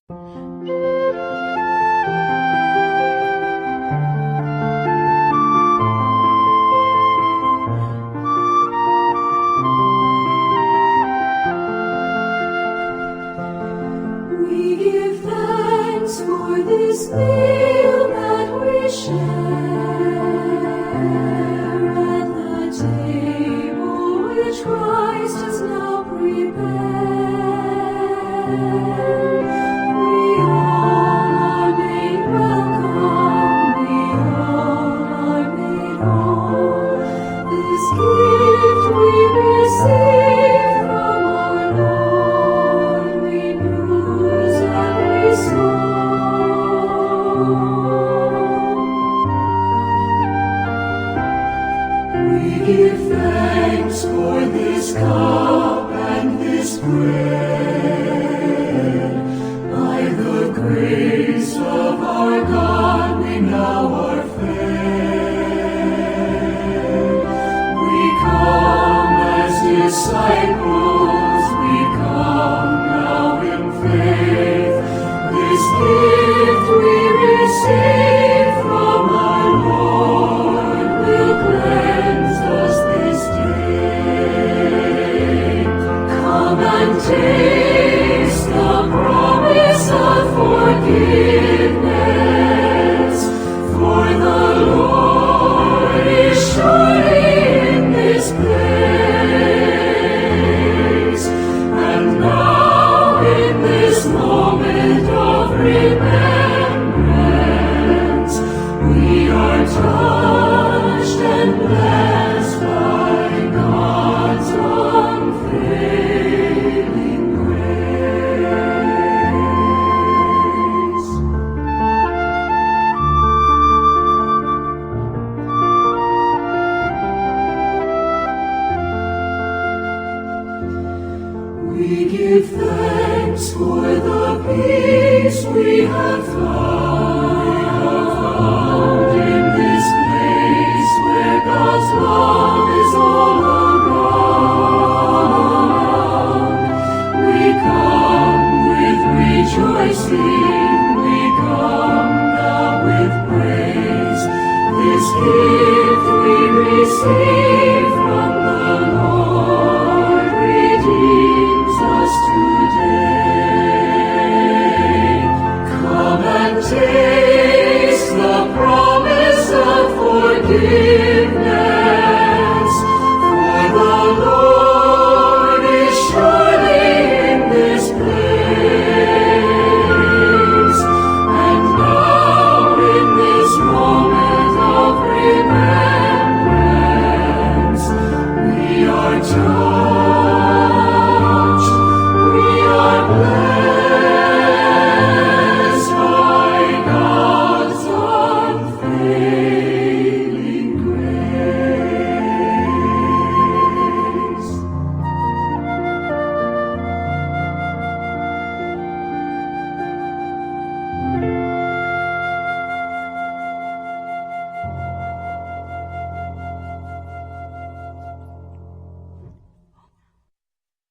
We give thanks for this meal that we share at the table which Christ has now prepared. We all are made welcome, we all are made whole. This gift we receive from our Lord renews every soul. We give thanks for this cup and this bread. By the grace of our God we now are fed. We come as disciples, we come now in faith. This gift we receive from our Lord will cleanse us this day. Come and taste the promise of forgiveness, for the Lord is surely in this place. And now in this moment of remembrance, we are touched and blessed by God's unfailing grace. We give thanks for the peace we have found in this place where God's love is all around. We come with rejoicing